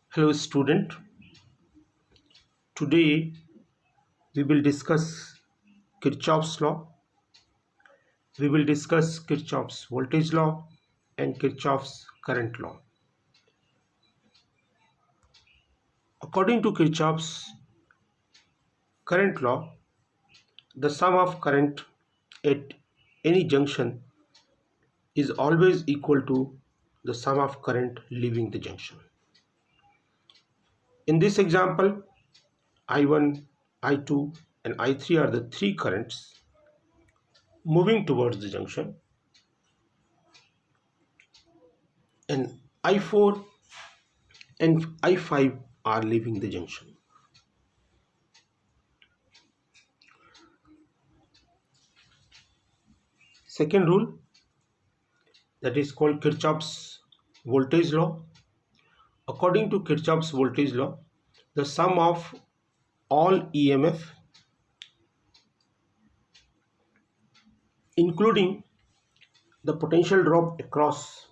Hello student, today we will discuss Kirchhoff's law. We will discuss Kirchhoff's voltage law and Kirchhoff's current law. According to Kirchhoff's current law, the sum of current at any junction is always equal to the sum of current leaving the junction. In this example, I1, I2 and I3 are the three currents moving towards the junction, and I4 and I5 are leaving the junction. Second rule, that is called Kirchhoff's voltage law. According to Kirchhoff's voltage law, the sum of all EMF including the potential drop across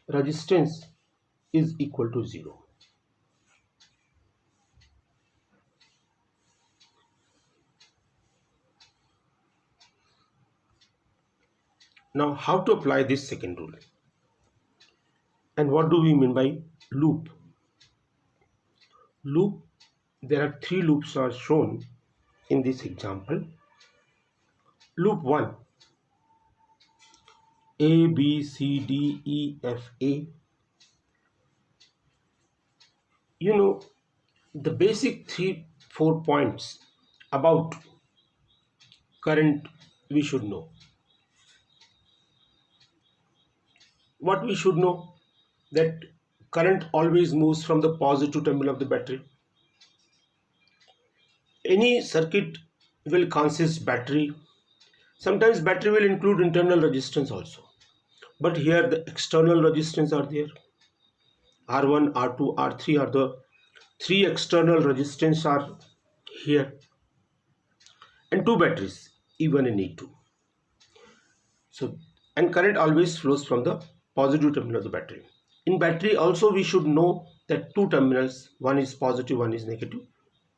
resistance is equal to 0. Now, how to apply this second rule? And what do we mean by loop? Loop, there are three loops are shown in this example. Loop 1, A, B, C, D, E, F, A. You know, the basic 3-4 points about current we should know. What we should know, that current always moves from the positive terminal of the battery. Any circuit will consist battery. Sometimes battery will include internal resistance also, but here the external resistance are there. R1, R2, R3 are the three external resistance are here, and two batteries, E1 and E2. So, and current always flows from the positive terminal of the battery. In battery also we should know that two terminals, one is positive, one is negative.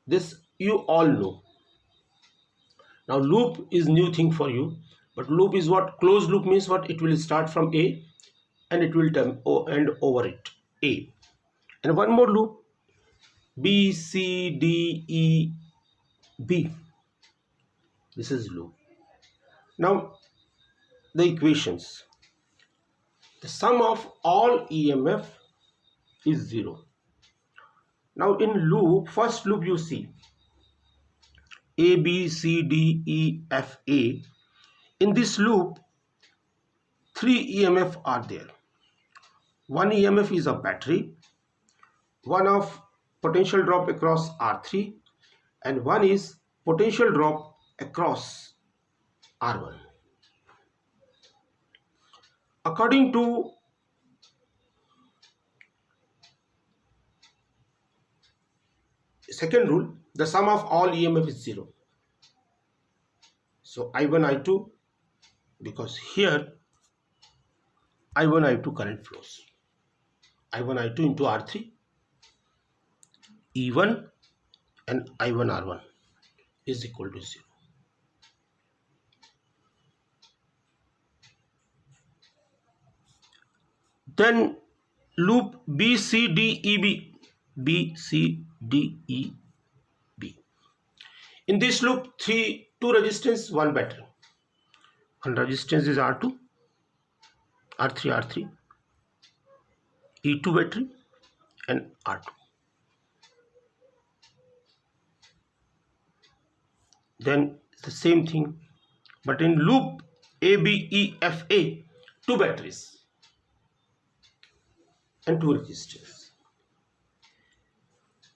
This you all know. Now loop is new thing for you, but loop is what? Closed loop means what? It will start from A and it will end over it, A. And one more loop, B, C, D, E, B. This is loop. Now the equations. The sum of all EMF is 0. Now in loop, first loop you see A, B, C, D, E, F, A. In this loop, three EMF are there. One EMF is a battery, one of potential drop across R3, and one is potential drop across R1. According to second rule, the sum of all EMF is 0. So I1, I2, because here I1, I2 current flows. I1, I2 into R3, E1 and I1, R1 is equal to 0. Then loop B, C, D, E, B. B, C, D, E, B. In this loop, two resistance, one battery. One resistance is R2, R3, R3, E2 battery and R2. Then it's the same thing, but in loop A, B, E, F, A, two batteries and two resistors.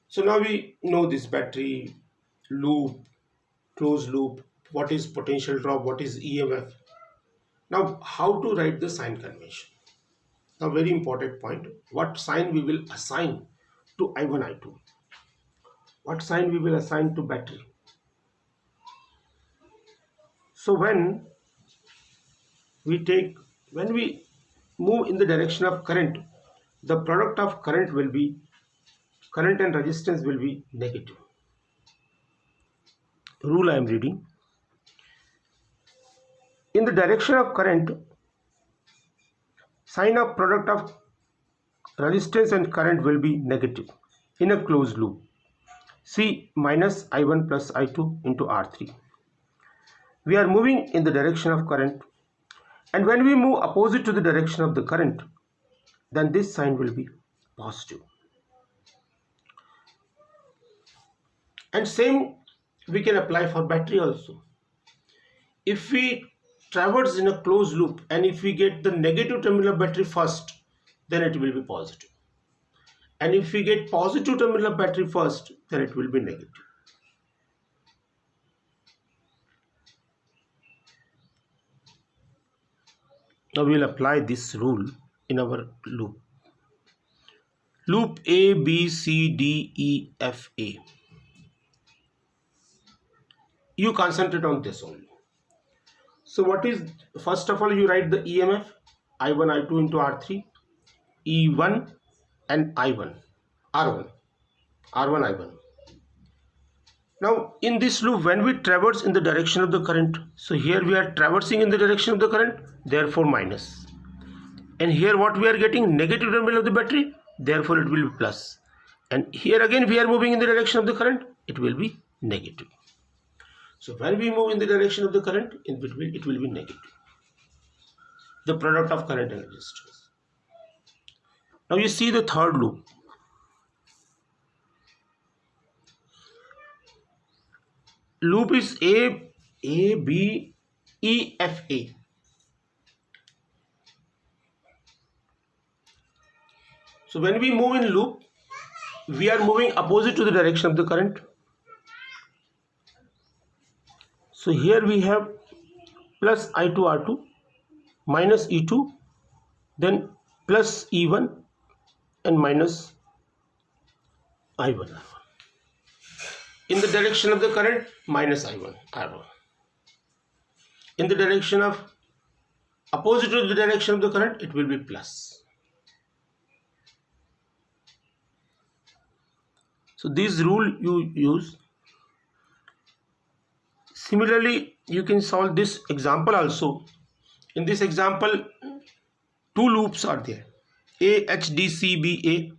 So now we know this battery, loop, closed loop, what is potential drop, what is EMF. Now how to write the sign convention? Now very important point, what sign we will assign to I1, I2? What sign we will assign to battery? So when we move in the direction of current, the product of current and resistance will be negative. Rule I am reading. In the direction of current, sign of product of resistance and current will be negative in a closed loop. C minus I1 plus I2 into R3. We are moving in the direction of current, and when we move opposite to the direction of the current, then this sign will be positive. And same we can apply for battery also. If we traverse in a closed loop and if we get the negative terminal of battery first, then it will be positive. And if we get positive terminal of battery first, then it will be negative. Now we will apply this rule in our loop. Loop A, B, C, D, E, F, A. You concentrate on this only. So what is, first of all, you write the EMF, I1, I2 into R3, E1 and I1, R1, I1. Now in this loop, when we traverse in the direction of the current, so here we are traversing in the direction of the current, therefore minus. And here what we are getting, negative terminal of the battery, therefore it will be plus. And here again we are moving in the direction of the current, it will be negative. So when we move in the direction of the current, in between it will be negative. The product of current and resistance. Now you see the third loop. Loop is A, B, E, F, A. So when we move in loop, we are moving opposite to the direction of the current. So here we have plus I2 R2 minus E2, then plus E1 and minus I1 R1. In the direction of the current, minus I1 R1. In the direction of opposite to the direction of the current, it will be plus. So this rule you use. Similarly, you can solve this example also. In this example, two loops are there, AHDCBA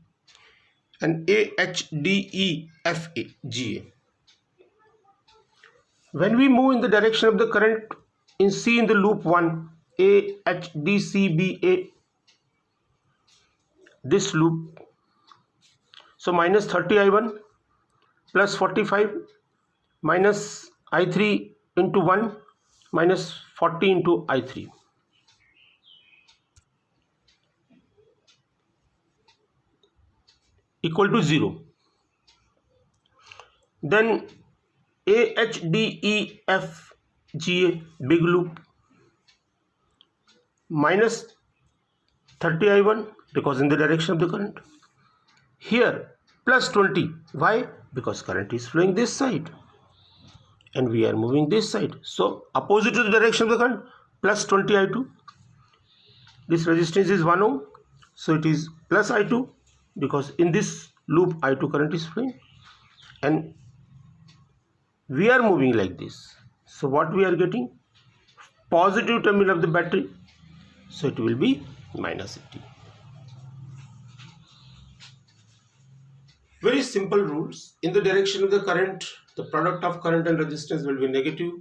and AHDEFGA. When we move in the direction of the current in C in the loop 1, AHDCBA, this loop, so minus 30 I1 plus 45 minus I3 into 1 minus 40 into I3. Equal to 0. Then AHDEFGA, big loop, minus 30 I1 because in the direction of the current. Here plus 20. Why? Because current is flowing this side and we are moving this side. So opposite to the direction of the current, plus 20 I2. This resistance is 1 ohm. So it is plus I2 because in this loop I2 current is flowing. And we are moving like this. So what we are getting? Positive terminal of the battery. So it will be minus 80. Very simple rules. In the direction of the current, the product of current and resistance will be negative.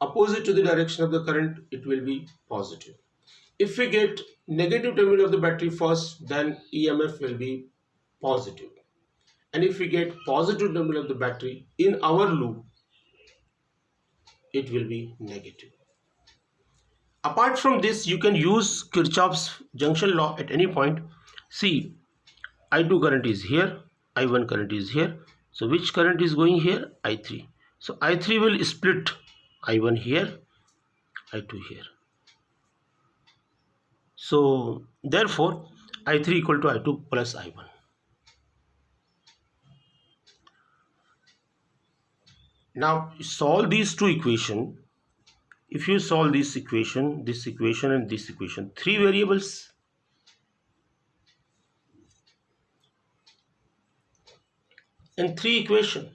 Opposite to the direction of the current, it will be positive. If we get negative terminal of the battery first, then EMF will be positive. And if we get positive terminal of the battery in our loop, it will be negative. Apart from this, you can use Kirchhoff's junction law at any point. See, I2 current is here, I1 current is here. So which current is going here? I3. So I3 will split I1 here, I2 here. So therefore, I3 equal to I2 plus I1. Now solve these two equations. If you solve this equation and this equation, 3 variables, and three equation.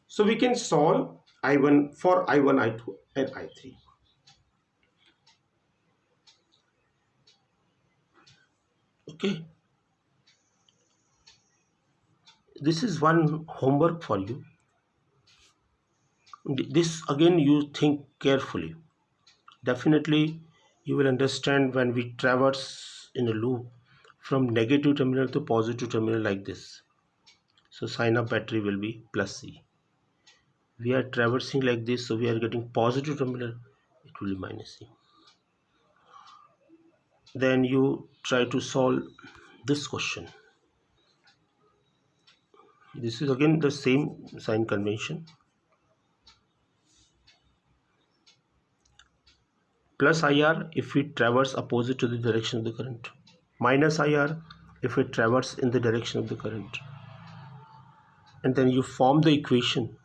So we can solve I1 for I1, I2 and I3. Okay, this is one homework for you. This again you think carefully. Definitely you will understand when we traverse in a loop from negative terminal to positive terminal like this. So sign of battery will be plus C. We are traversing like this, so we are getting positive terminal, it will be minus C. Then you try to solve this question. This is again the same sign convention. Plus IR if we traverse opposite to the direction of the current. Minus IR if we traverse in the direction of the current. And then you form the equation.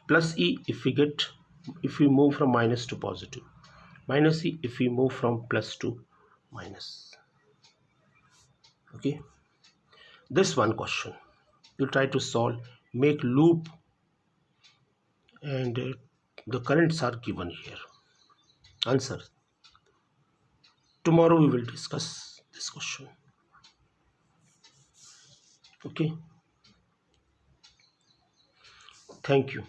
Plus E if we move from minus to positive. Minus E if we move from plus to minus. Okay. This one question. You try to solve, make loop, and the currents are given here. Answer. Tomorrow we will discuss this question. Okay. Thank you.